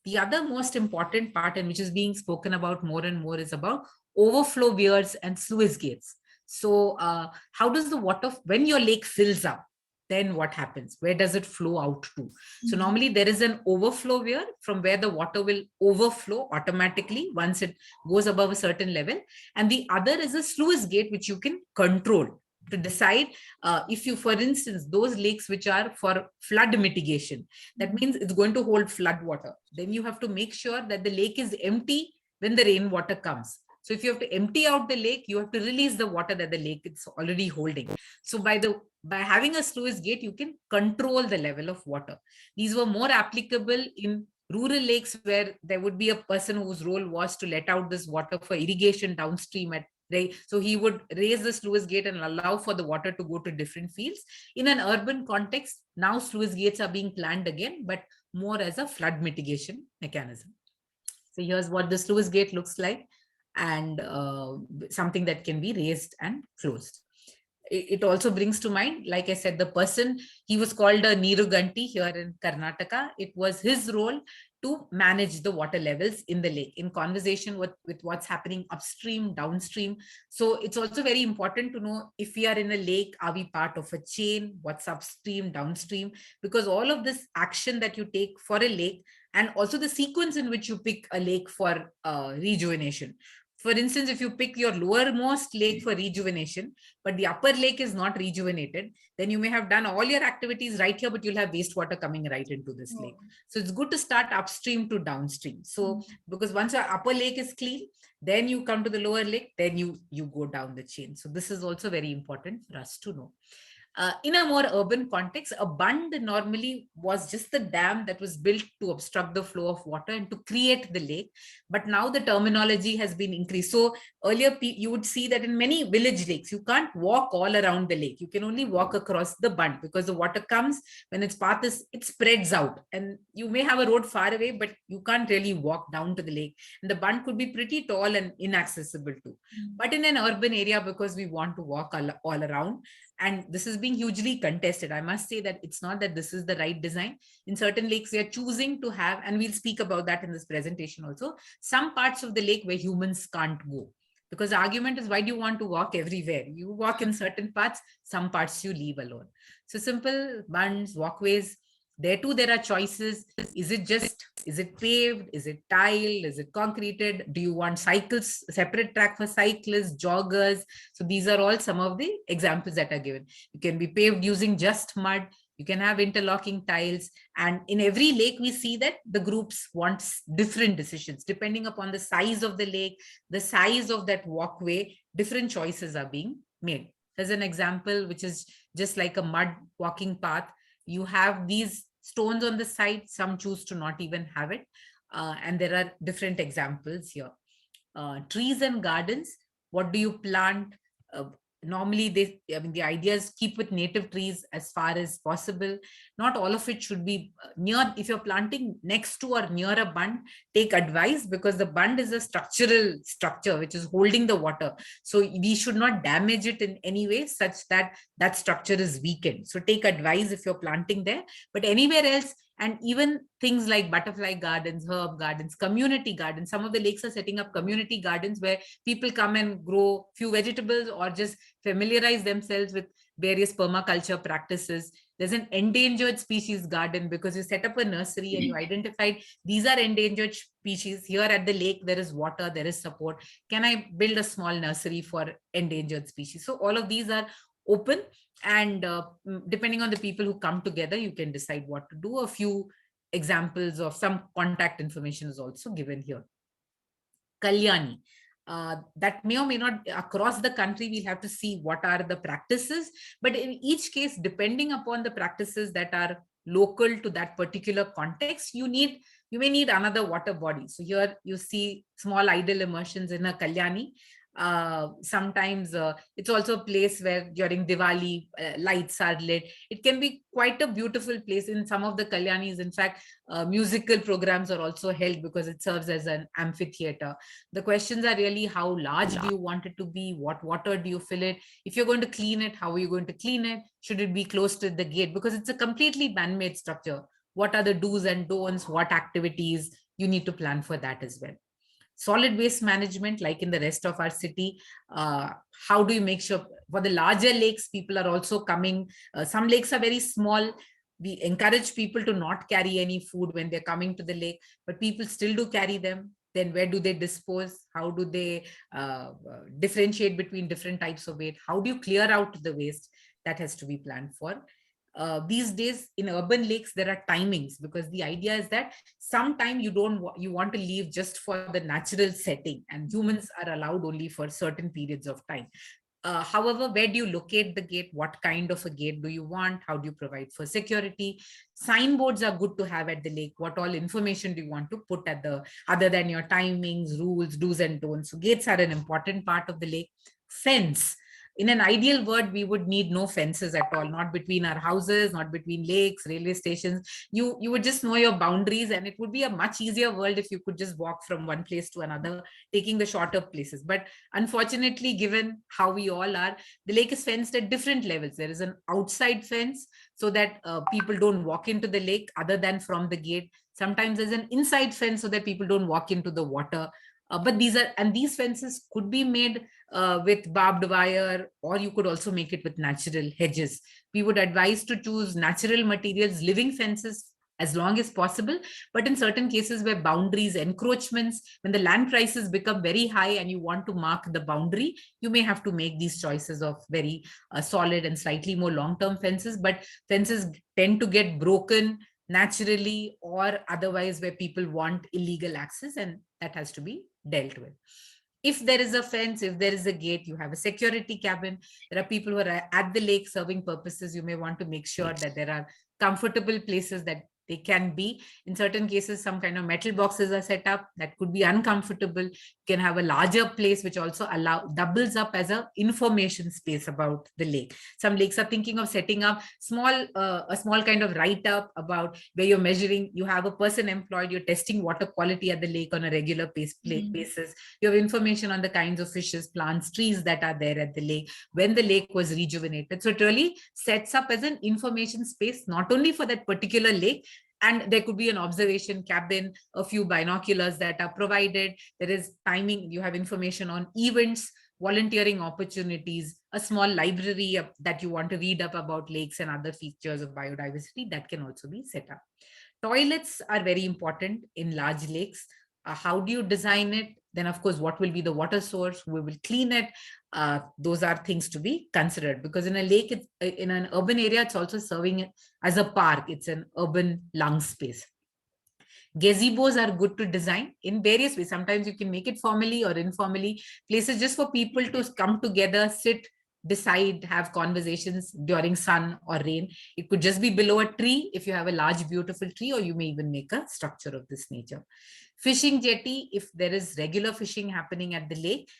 The other most important part, and which is being spoken about more and more, is about overflow weirs and sluice gates. So how does the water, when your lake fills up, then what happens? Where does it flow out to? So normally there is an overflow weir from where the water will overflow automatically once it goes above a certain level. And the other is a sluice gate, which you can control to decide if you, for instance, those lakes which are for flood mitigation, that means it's going to hold flood water. Then you have to make sure that the lake is empty when the rainwater comes. So if you have to empty out the lake, you have to release the water that the lake is already holding. So by having a sluice gate, you can control the level of water. These were more applicable in rural lakes where there would be a person whose role was to let out this water for irrigation downstream at right. So he would raise the sluice gate and allow for the water to go to different fields. In an urban context, now sluice gates are being planned again, but more as a flood mitigation mechanism. So here's what the sluice gate looks like, and something that can be raised and closed. It also brings to mind, like I said, the person, he was called a Niruganti here in Karnataka. It was his role to manage the water levels in the lake in conversation with what's happening upstream, downstream. So it's also very important to know if we are in a lake, are we part of a chain, what's upstream, downstream, because all of this action that you take for a lake, and also the sequence in which you pick a lake for rejuvenation. For instance, if you pick your lowermost lake for rejuvenation, but the upper lake is not rejuvenated, then you may have done all your activities right here, but you'll have wastewater coming right into this lake. So it's good to start upstream to downstream. So because once your upper lake is clean, then you come to the lower lake, then you go down the chain. So this is also very important for us to know. In a more urban context, a bund normally was just the dam that was built to obstruct the flow of water and to create the lake. But now the terminology has been increased. So earlier you would see that in many village lakes, you can't walk all around the lake. You can only walk across the bund because the water comes when its path is, it spreads out. And you may have a road far away, but you can't really walk down to the lake. And the bund could be pretty tall and inaccessible too. But in an urban area, because we want to walk all around, and this is being hugely contested. I must say that it's not that this is the right design. In certain lakes, we are choosing to have, and we'll speak about that in this presentation also, some parts of the lake where humans can't go. Because the argument is, why do you want to walk everywhere? You walk in certain parts, some parts you leave alone. So simple bunds, walkways, there too, there are choices. Is it paved? Is it tile? Is it concreted? Do you want cycles, separate track for cyclists, joggers? So these are all some of the examples that are given. You can be paved using just mud. You can have interlocking tiles. And in every lake, we see that the groups want different decisions. Depending upon the size of the lake, the size of that walkway, different choices are being made. There's an example, which is just like a mud walking path. You have these stones on the side, some choose to not even have it. And there are different examples here. Trees and gardens, what do you plant? Normally the idea is keep with native trees as far as possible. Not all of it should be near. If you're planting next to or near a bund, take advice, because the bund is a structural structure which is holding the water. So we should not damage it in any way such that that structure is weakened. So take advice if you're planting there. But anywhere else, and even things like butterfly gardens, herb gardens, community gardens. Some of the lakes are setting up community gardens where people come and grow few vegetables or just familiarize themselves with various permaculture practices. There's an endangered species garden because you set up a nursery and you identified these are endangered species. Here at the lake, there is water, there is support. Can I build a small nursery for endangered species? So all of these are open, and depending on the people who come together, you can decide what to do. A few examples of some contact information is also given here. Kalyani. That may or may not, across the country, we'll have to see what are the practices. But in each case, depending upon the practices that are local to that particular context, you may need another water body. So here you see small idle immersions in a Kalyani. Sometimes it's also a place where during Diwali lights are lit. It can be quite a beautiful place. In some of the Kalyanis, in fact, musical programs are also held because it serves as an amphitheater. The questions are really, how large do you want it to be? What water do you fill it? If you're going to clean it, how are you going to clean it? Should it be close to the gate? Because it's a completely man-made structure. What are the do's and don'ts? What activities? You need to plan for that as well. Solid waste management, like in the rest of our city, how do you make sure for the larger lakes, people are also coming? Some lakes are very small. We encourage people to not carry any food when they're coming to the lake, but people still do carry them. Then where do they dispose? How do they differentiate between different types of waste? How do you clear out the waste? That has to be planned for. these days in urban lakes there are timings, because the idea is that sometime you want to leave just for the natural setting, and humans are allowed only for certain periods of time. However, where do you locate the gate? What kind of a gate do you want? How do you provide for security? Signboards are good to have at the lake. What all information do you want to put at the, other than your timings, rules, do's and don'ts? So gates are an important part of the lake. Fence. In an ideal world, we would need no fences at all, not between our houses, not between lakes, railway stations. You would just know your boundaries, and it would be a much easier world if you could just walk from one place to another, taking the shorter places. But unfortunately, given how we all are, the lake is fenced at different levels. There is an outside fence so that people don't walk into the lake other than from the gate. Sometimes there's an inside fence so that people don't walk into the water. But these fences could be made with barbed wire, or you could also make it with natural hedges. We would advise to choose natural materials, living fences as long as possible. But in certain cases where boundaries, encroachments, when the land prices become very high and you want to mark the boundary, you may have to make these choices of very solid and slightly more long-term fences. But fences tend to get broken naturally or otherwise where people want illegal access, and that has to be dealt with. If there is a fence, if there is a gate, you have a security cabin. There are people who are at the lake serving purposes. You may want to make sure that there are comfortable places that they can be. In certain cases, some kind of metal boxes are set up that could be uncomfortable. You can have a larger place which also doubles up as a information space about the lake. Some lakes are thinking of setting up a small kind of write-up about where you're measuring. You have a person employed, you're testing water quality at the lake on a regular basis. You have information on the kinds of fishes, plants, trees that are there at the lake, when the lake was rejuvenated. So it really sets up as an information space, not only for that particular lake, and there could be an observation cabin, a few binoculars that are provided. There is timing, you have information on events, volunteering opportunities, a small library that you want to read up about lakes and other features of biodiversity, that can also be set up. Toilets are very important in large lakes. How do you design it? Then, of course, what will be the water source? We will clean it. Those are things to be considered, because in a lake, in an urban area, it's also serving as a park. It's an urban lung space. Gazebos are good to design in various ways. Sometimes you can make it formally or informally, places just for people to come together, sit, decide, have conversations during sun or rain. It could just be below a tree if you have a large, beautiful tree, or you may even make a structure of this nature. Fishing jetty, if there is regular fishing happening at the lake,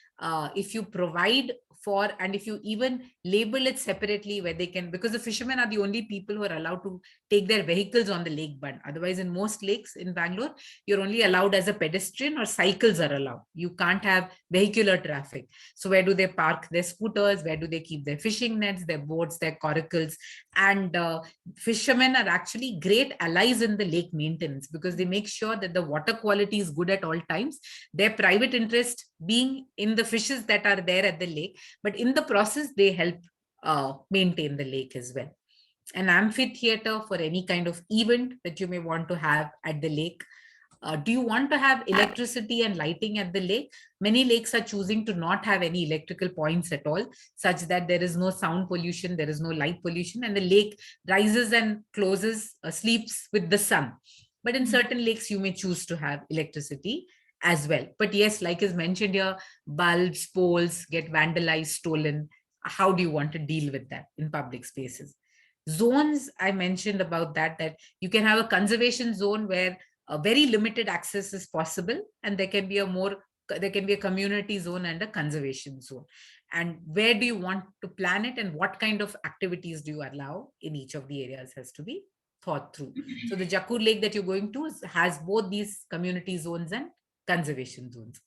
if you provide for, and if you even label it separately where they can, because the fishermen are the only people who are allowed to take their vehicles on the lake bund. Otherwise, in most lakes in Bangalore, you're only allowed as a pedestrian, or cycles are allowed. You can't have vehicular traffic. So where do they park their scooters? Where do they keep their fishing nets, their boats, their coracles? And fishermen are actually great allies in the lake maintenance, because they make sure that the water quality is good at all times. Their private interest being in the fishes that are there at the lake, but in the process, they help maintain the lake as well. An amphitheater for any kind of event that you may want to have at the lake. Do you want to have electricity and lighting at the lake? Many lakes are choosing to not have any electrical points at all, such that there is no sound pollution, there is no light pollution, and the lake rises and closes, sleeps with the sun. But in certain lakes, you may choose to have electricity as well. But yes, like is mentioned here, bulbs, poles get vandalized, stolen. How do you want to deal with that in public spaces? Zones, I mentioned about that you can have a conservation zone where a very limited access is possible, and there can be a community zone and a conservation zone. And where do you want to plan it, and what kind of activities do you allow in each of the areas has to be thought through. So the Jakur Lake that you're going to has both these community zones and conservation zones.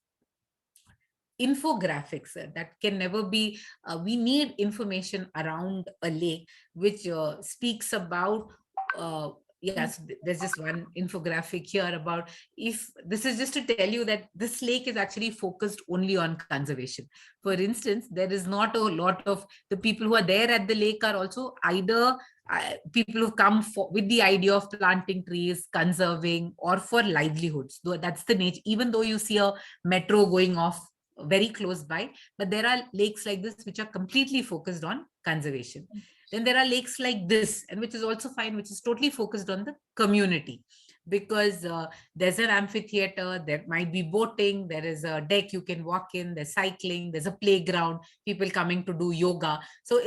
Infographics, that can never be, we need information around a lake which speaks about, yes, there's just one infographic here about, if this is just to tell you that this lake is actually focused only on conservation. For instance, there is not a lot of the people who are there at the lake are also either people who come with the idea of planting trees, conserving, or for livelihoods. Though that's the nature. Even though you see a metro going off very close by, but there are lakes like this which are completely focused on conservation. Then there are lakes like this, and which is also fine, which is totally focused on the community, because there's an amphitheater, there might be boating, there is a deck you can walk in, there's cycling, there's a playground, people coming to do yoga. So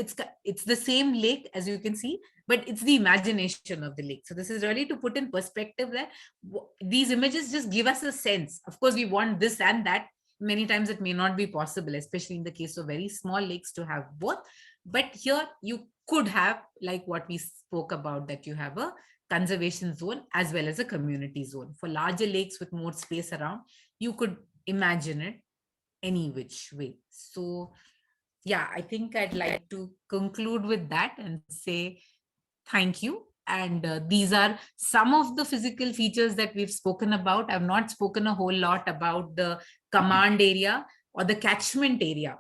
it's the same lake, as you can see, but it's the imagination of the lake. So this is really to put in perspective that these images just give us a sense. Of course, we want this and that. Many times it may not be possible, especially in the case of very small lakes, to have both. But here you could have, like what we spoke about, that you have a conservation zone as well as a community zone. For larger lakes with more space around, you could imagine it any which way. So yeah, I think I'd like to conclude with that and say thank you. And these are some of the physical features that we've spoken about. I've not spoken a whole lot about the command area or the catchment area,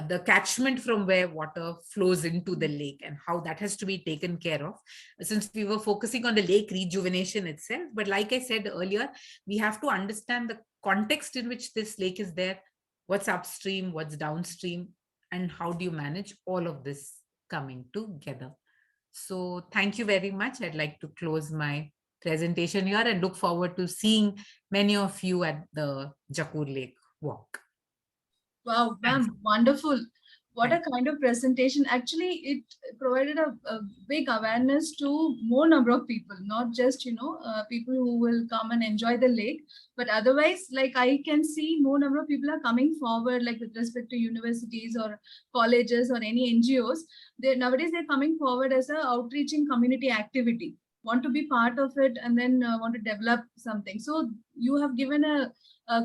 the catchment from where water flows into the lake and how that has to be taken care of, since we were focusing on the lake rejuvenation itself. But like I said earlier, we have to understand the context in which this lake is there, what's upstream, what's downstream, and how do you manage all of this coming together. So thank you very much. I'd like to close my presentation here and look forward to seeing many of you at the Jakur Lake Walk. Wow, Thanks. ma'am, wonderful. What a Thanks. kind of presentation. Actually, it provided a big awareness to more number of people, not just, people who will come and enjoy the lake, but otherwise, like I can see more number of people are coming forward, like with respect to universities or colleges or any NGOs. Nowadays, they're coming forward as a outreaching community activity, want to be part of it, and then want to develop something. So you have given a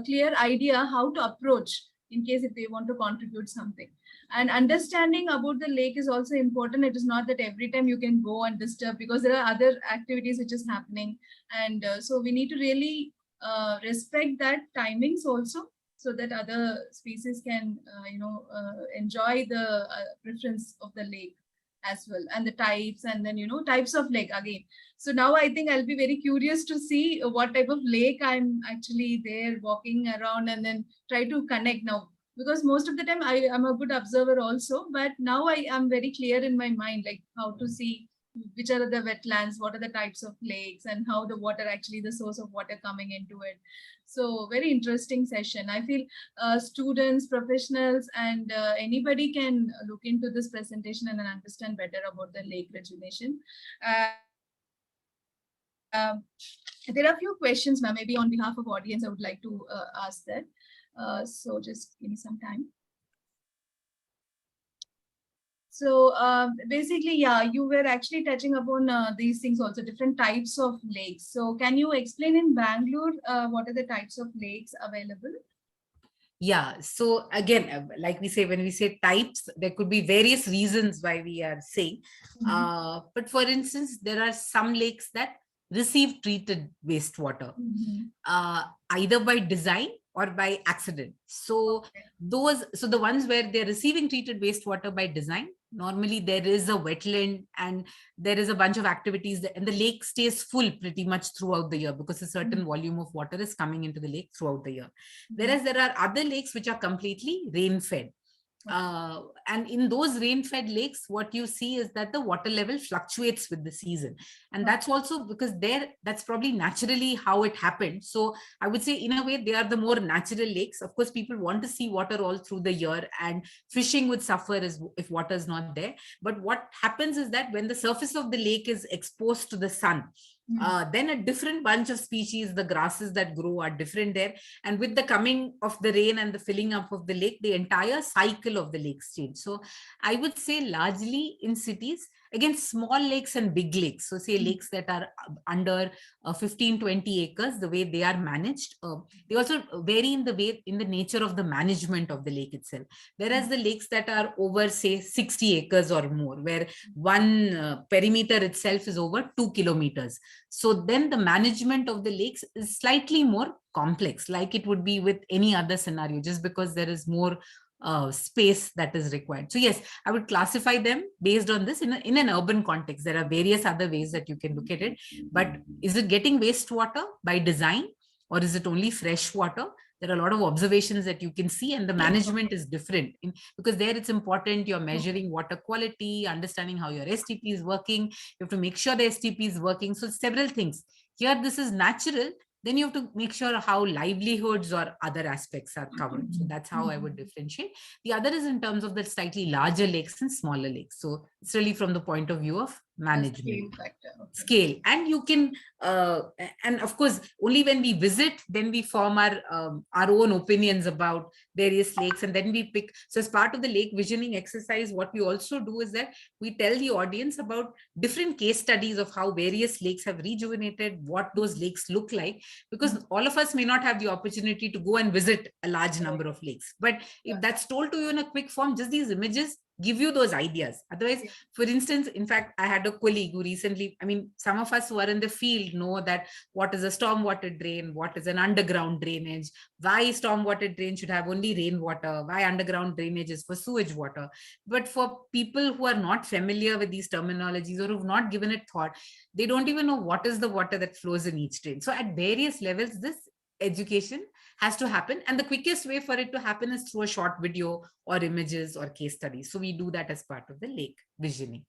clear idea how to approach in case if they want to contribute something. And understanding about the lake is also important. It is not that every time you can go and disturb, because there are other activities which is happening. And so we need to really respect that timings also, so that other species can, enjoy the preference of the lake as well, and the types, and then, types of lake again. So now I think I'll be very curious to see what type of lake I'm actually there walking around, and then try to connect now, because most of the time I am a good observer also, but now I am very clear in my mind, like how to see which are the wetlands, what are the types of lakes, and how the water, actually the source of water coming into it. So very interesting session. I feel students, professionals, and anybody can look into this presentation and understand better about the lake rejuvenation. There are a few questions, ma'am. Maybe on behalf of audience, I would like to ask that. So just give me some time. So basically, yeah, you were actually touching upon these things also, different types of lakes. So can you explain in Bangalore, what are the types of lakes available? Yeah, so again, like we say, when we say types, there could be various reasons why we are saying. But for instance, there are some lakes that receive treated wastewater, either by design or by accident. So the ones where they're receiving treated wastewater by design, normally there is a wetland and there is a bunch of activities and the lake stays full pretty much throughout the year, because a certain volume of water is coming into the lake throughout the year. Whereas there are other lakes which are completely rain fed. And in those rain-fed lakes, what you see is that the water level fluctuates with the season. And that's also because that's probably naturally how it happened. So I would say, in a way, they are the more natural lakes. Of course, people want to see water all through the year, and fishing would suffer if water is not there. But what happens is that when the surface of the lake is exposed to the sun, then a different bunch of species, the grasses that grow are different there. And with the coming of the rain and the filling up of the lake, the entire cycle of the lakes change. So I would say largely in cities, again, small lakes and big lakes. So say lakes that are under 15, 20 acres, the way they are managed, they also vary in the nature of the management of the lake itself. Whereas the lakes that are over, say, 60 acres or more, where one perimeter itself is over 2 kilometers. So then the management of the lakes is slightly more complex, like it would be with any other scenario, just because there is more space that is required. So yes, I would classify them based on this in an urban context. There are various other ways that you can look at it, but is it getting wastewater by design, or is it only fresh water? there are a lot of observations that you can see, and the management is different because there it's important you're measuring water quality, understanding how your STP is working. You have to make sure the STP is working. So several things. Here, this is natural. Then you have to make sure how livelihoods or other aspects are covered. So that's how I would differentiate. The other is in terms of the slightly larger lakes and smaller lakes. So it's really from the point of view of management. Scale factor. Okay. Scale. And you can, and of course, only when we visit, then we form our own opinions about various lakes, and then we pick. So as part of the lake visioning exercise, what we also do is that we tell the audience about different case studies of how various lakes have rejuvenated, what those lakes look like, because all of us may not have the opportunity to go and visit a large number of lakes. But if that's told to you in a quick form, just these images give you those ideas. Otherwise, for instance, in fact, I had a colleague who recently, I mean, some of us who are in the field know that what is a stormwater drain, what is an underground drainage, why stormwater drain should have only rainwater, why underground drainage is for sewage water. But for people who are not familiar with these terminologies or who've not given it thought, they don't even know what is the water that flows in each drain. So at various levels, this education has to happen, and the quickest way for it to happen is through a short video or images or case studies. So we do that as part of the lake visioning.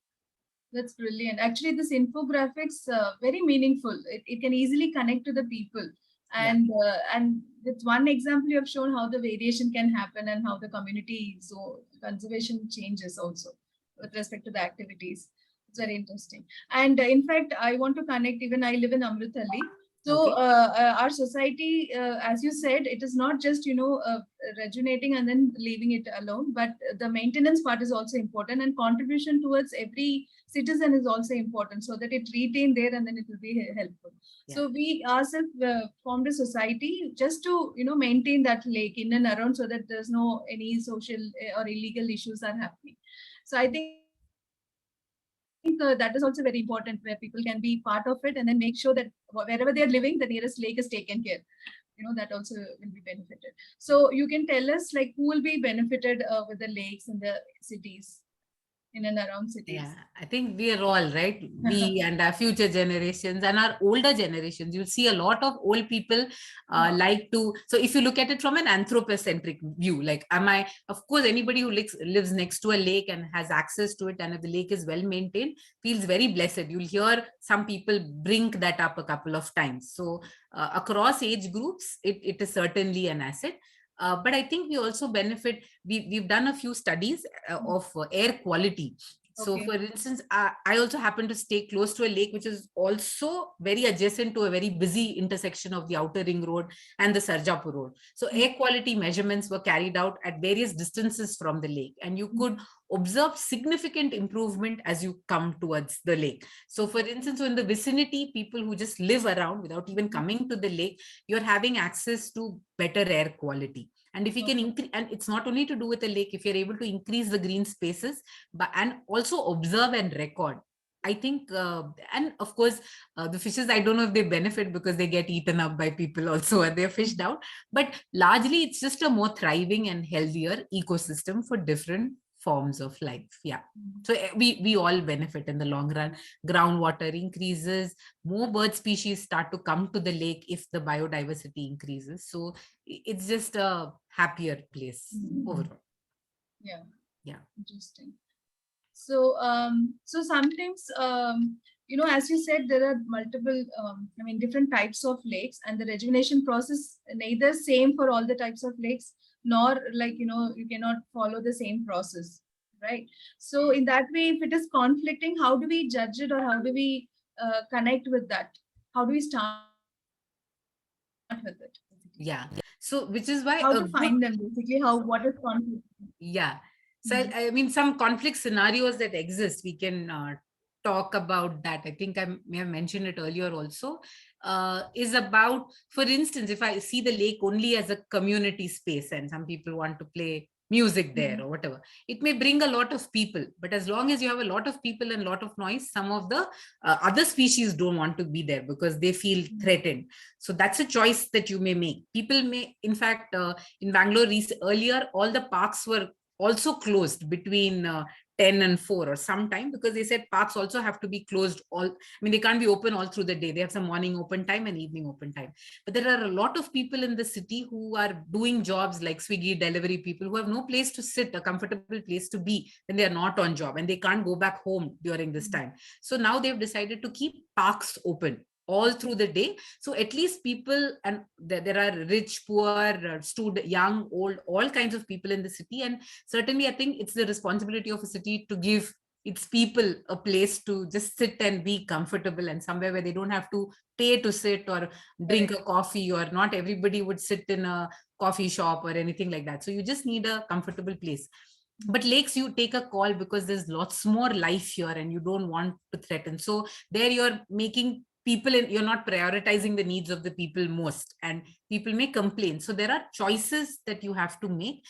That's brilliant. Actually, this infographics very meaningful. It can easily connect to the people, and with one example, you have shown how the variation can happen and how the community conservation changes also with respect to the activities. It's very interesting. And in fact, I want to connect. Even I live in Amruthalli. So our society, as you said, it is not just, rejuvenating and then leaving it alone, but the maintenance part is also important, and contribution towards every citizen is also important, so that it retain there and then it will be helpful. Yeah. So we ourselves formed a society just to, maintain that lake in and around, so that there's no any social or illegal issues are happening. So I think that is also very important, where people can be part of it and then make sure that wherever they are living, the nearest lake is taken care. That also will be benefited. So you can tell us, like, who will be benefited with the lakes in the cities, in and around cities? Yeah, I think we are all, right? We and our future generations and our older generations, you'll see a lot of old people like to, so if you look at it from an anthropocentric view, like, of course, anybody who lives next to a lake and has access to it, and if the lake is well maintained, feels very blessed. You'll hear some people bring that up a couple of times. So across age groups, it is certainly an asset. But I think we also benefit. We've done a few studies of air quality. So for instance, I also happen to stay close to a lake, which is also very adjacent to a very busy intersection of the Outer Ring Road and the Sarjapur Road. So air quality measurements were carried out at various distances from the lake, and you could observe significant improvement as you come towards the lake. So for instance, so in the vicinity, people who just live around without even coming to the lake, you're having access to better air quality. And if we can increase, and it's not only to do with the lake, if you're able to increase the green spaces, and also observe and record, I think, and of course, the fishes, I don't know if they benefit because they get eaten up by people also, and they're fished out, but largely it's just a more thriving and healthier ecosystem for different forms of life. Yeah. So we all benefit in the long run. Groundwater increases, more bird species start to come to the lake if the biodiversity increases. So it's just a happier place overall. Yeah. Yeah. Interesting. So, so sometimes, as you said, there are multiple, different types of lakes, and the rejuvenation process neither same for all the types of lakes, nor like, you cannot follow the same process, right? So in that way, if it is conflicting, how do we judge it, or how do we connect with that? How do we start with it? Yeah. So which is why how to find them, basically, what is conflict? Yeah. So I mean, some conflict scenarios that exist, we can talk about that. I think I may have mentioned it earlier also, is about, for instance, if I see the lake only as a community space and some people want to play music there or whatever, it may bring a lot of people, but as long as you have a lot of people and a lot of noise, some of the other species don't want to be there because they feel threatened. So that's a choice that you may make. People may, in fact, in Bangalore earlier, all the parks were also closed between 10 and 4 or sometime, because they said parks also have to be closed they can't be open all through the day. They have some morning open time and evening open time. But there are a lot of people in the city who are doing jobs like Swiggy delivery people, who have no place to sit, a comfortable place to be when they are not on job, and they can't go back home during this time. So now they've decided to keep parks open all through the day. So at least people, and there are rich, poor, student, young, old, all kinds of people in the city. And certainly I think it's the responsibility of a city to give its people a place to just sit and be comfortable, and somewhere where they don't have to pay to sit or drink a coffee, or not everybody would sit in a coffee shop or anything like that. So you just need a comfortable place. But lakes, you take a call because there's lots more life here and you don't want to threaten. So there you're making people, you're not prioritizing the needs of the people most, and people may complain. So there are choices that you have to make.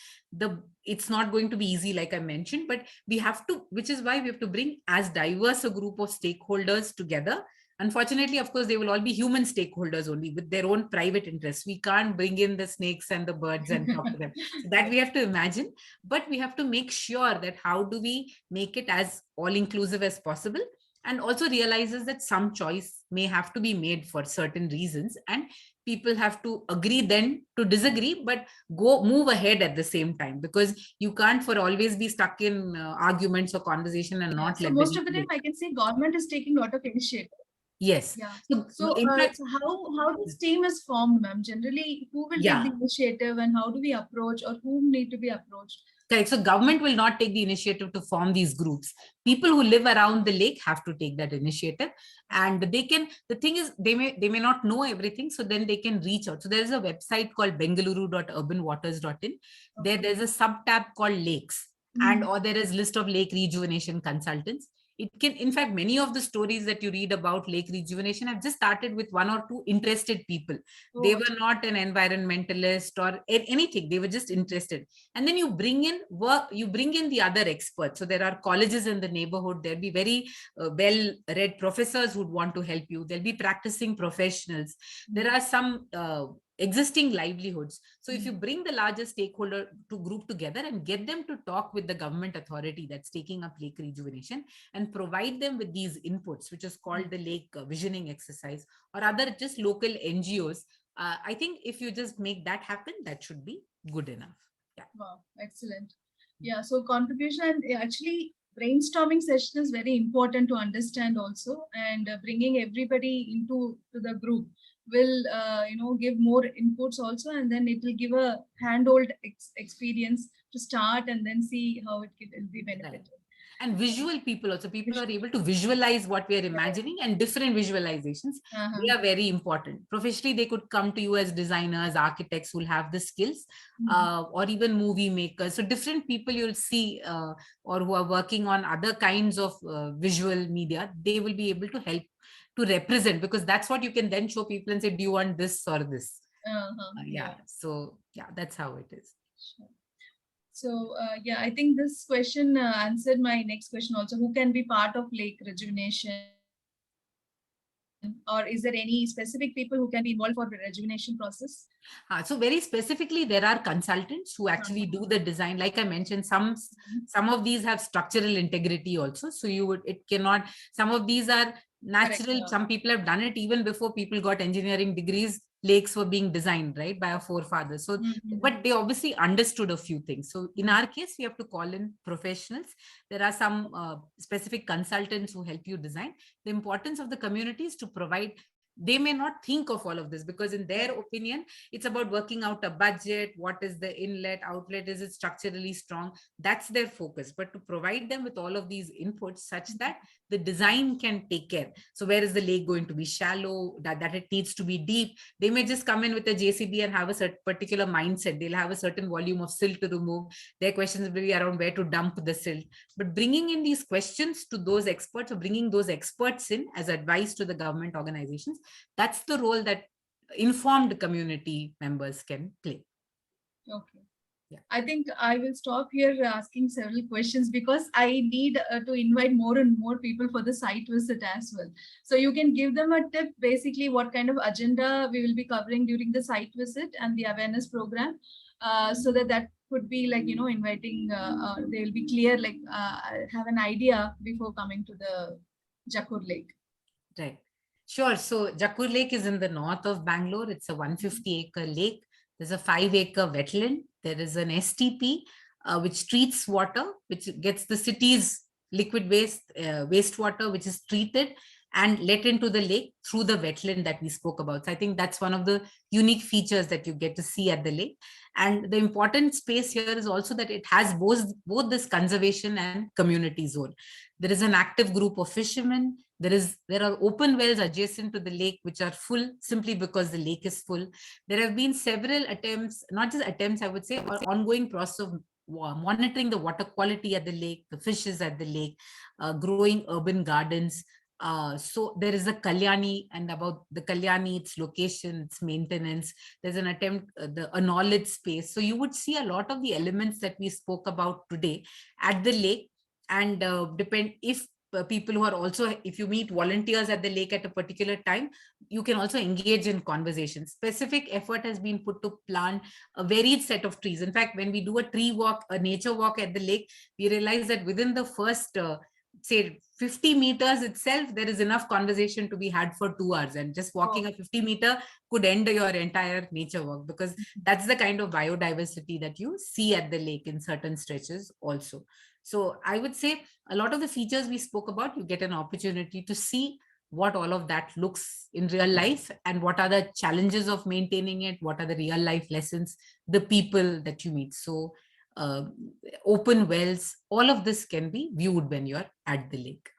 It's not going to be easy, like I mentioned, but we have to, which is why we have to bring as diverse a group of stakeholders together. Unfortunately, of course, they will all be human stakeholders only with their own private interests. We can't bring in the snakes and the birds and talk to them. So that we have to imagine, but we have to make sure that how do we make it as all inclusive as possible, and also realizes that some choice may have to be made for certain reasons, and people have to agree then to disagree, but move ahead at the same time, because you can't for always be stuck in arguments or conversation and not So let most of the time I can say government is taking a lot of initiative. Yes. Yeah. So in fact, So how this team is formed, ma'am? Generally, who will take the initiative, and how do we approach, or whom need to be approached? Correct. So government will not take the initiative to form these groups. People who live around the lake have to take that initiative, and they can. The thing is, they may not know everything, so then they can reach out. So there is a website called bengaluru.urbanwaters.in. There's a sub tab called lakes, and or there is list of lake rejuvenation consultants. It can, in fact, many of the stories that you read about lake rejuvenation have just started with one or two interested people. They were not an environmentalist or anything. They were just interested. And then you bring in the other experts. So there are colleges in the neighborhood. There'll be very well-read professors who'd want to help you. There'll be practicing professionals. There are some existing livelihoods. So if you bring the larger stakeholder to group together and get them to talk with the government authority that's taking up lake rejuvenation, and provide them with these inputs, which is called the lake visioning exercise, or other just local NGOs, I think if you just make that happen, that should be good enough. Yeah. Wow, excellent. Yeah, so contribution, and actually brainstorming session is very important to understand also, and bringing everybody into the group will give more inputs also, and then it will give a handhold experience to start, and then see how it will be benefited. And visual people also, people are able to visualize what we are imagining, and different visualizations, they are very important. Professionally, they could come to you as designers, architects who will have the skills, or even movie makers. So different people you'll see, or who are working on other kinds of visual media, they will be able to help to represent, because that's what you can then show people and say, do you want this or this? So yeah, that's how it is. Sure. So yeah, I think this question answered my next question also. Who can be part of lake rejuvenation? Or is there any specific people who can be involved for the rejuvenation process? So very specifically, there are consultants who actually do the design. Like I mentioned, some of these have structural integrity also. So some of these are natural. Correct. Some people have done it even before people got engineering degrees. Lakes were being designed, right, by our forefathers. So, but they obviously understood a few things. So in our case, we have to call in professionals. There are some specific consultants who help you design. The importance of the community is to provide. They may not think of all of this, because in their opinion, it's about working out a budget. What is the inlet, outlet? Is it structurally strong? That's their focus. But to provide them with all of these inputs such that the design can take care. So where is the lake going to be shallow, that it needs to be deep? They may just come in with a JCB and have a certain particular mindset. They'll have a certain volume of silt to remove. Their questions will be around where to dump the silt. But bringing in these questions to those experts, or bringing those experts in as advice to the government organizations, that's the role that informed community members can play. Okay. Yeah. I think I will stop here asking several questions, because I need to invite more and more people for the site visit as well. So you can give them a tip, basically what kind of agenda we will be covering during the site visit and the awareness program. so that could be like, inviting, they will be clear, like have an idea before coming to the Jakur Lake. Right. Sure. So Jakur Lake is in the north of Bangalore. It's a 150-acre lake. There's a 5-acre wetland. There is an STP, which treats water, which gets the city's liquid wastewater, which is treated and let into the lake through the wetland that we spoke about. So I think that's one of the unique features that you get to see at the lake. And the important space here is also that it has both this conservation and community zone. There is an active group of fishermen. There are open wells adjacent to the lake which are full simply because the lake is full. There have been several attempts, not just attempts, I would say, or ongoing process of monitoring the water quality at the lake, the fishes at the lake, growing urban gardens. So there is a KALYANI, and about the KALYANI, its location, its maintenance. There's an attempt, a knowledge space. So you would see a lot of the elements that we spoke about today at the lake. And depend if people who are also, if you meet volunteers at the lake at a particular time, you can also engage in conversation. Specific effort has been put to plant a varied set of trees. In fact, when we do a tree walk, a nature walk at the lake, we realize that within the first say 50 meters itself, there is enough conversation to be had for 2 hours, and just walking a 50-meter could end your entire nature walk, because that's the kind of biodiversity that you see at the lake in certain stretches also. So I would say a lot of the features we spoke about, you get an opportunity to see what all of that looks in real life, and what are the challenges of maintaining it, what are the real life lessons, the people that you meet. So open wells, all of this can be viewed when you're at the lake.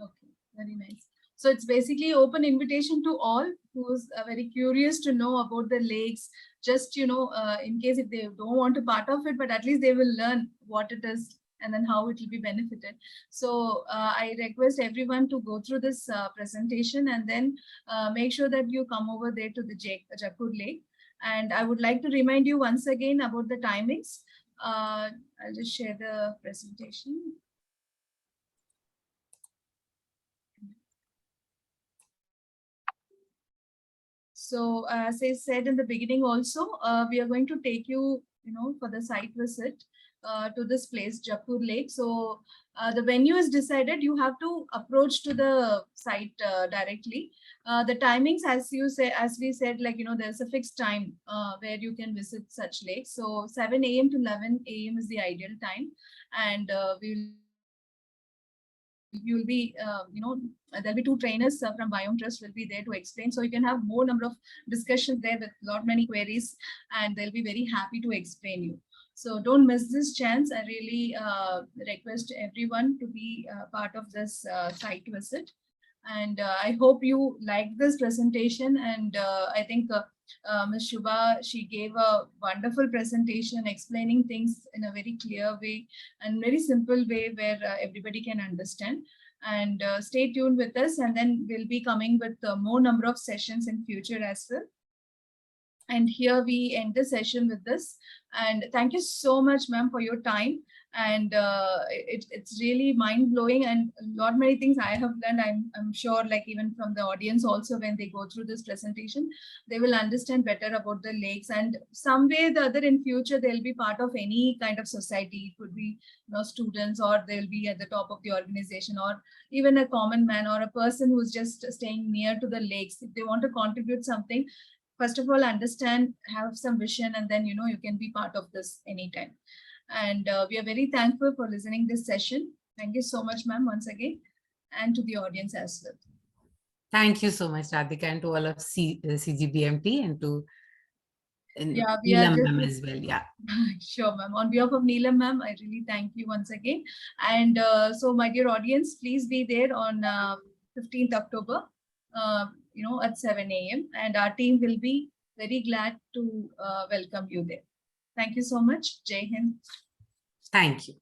Okay, very nice. So it's basically open invitation to all who's very curious to know about the lakes, just, in case if they don't want to part of it, but at least they will learn what it is and then how it will be benefited. So I request everyone to go through this presentation, and then make sure that you come over there to the Jakur Lake. And I would like to remind you once again about the timings. I'll just share the presentation. So as I said in the beginning also, we are going to take you, for the site visit to this place, Jakur Lake. So the venue is decided. You have to approach to the site directly. The timings, as we said, like, there's a fixed time where you can visit such lakes. So 7 a.m. to 11 a.m. is the ideal time. And you'll be, there'll be 2 trainers from Biome Trust will be there to explain. So you can have more number of discussions there with lot many queries, and they'll be very happy to explain you. So don't miss this chance. I really request everyone to be part of this site visit. And I hope you like this presentation. And I think Ms. Shubha, she gave a wonderful presentation explaining things in a very clear way and very simple way where everybody can understand. And stay tuned with us, and then we'll be coming with more number of sessions in future as well. And here we end the session with this. And thank you so much, ma'am, for your time. And it's really mind-blowing, and a lot many things I have learned. I'm sure, like, even from the audience also, when they go through this presentation, they will understand better about the lakes, and some way or the other in future they'll be part of any kind of society. It could be, students, or they'll be at the top of the organization, or even a common man or a person who's just staying near to the lakes. If they want to contribute something, first of all, understand, have some vision, and then, you can be part of this anytime. And we are very thankful for listening this session. Thank you so much, ma'am, once again, and to the audience as well. Thank you so much, Radhika, and to all of CGBMT, and to Neelam ma'am as well. Yeah. Sure, ma'am. On behalf of Neelam, ma'am, I really thank you once again. And so, my dear audience, please be there on 15th October, at 7 a.m. And our team will be very glad to welcome you there. Thank you so much. Jai Hind. Thank you.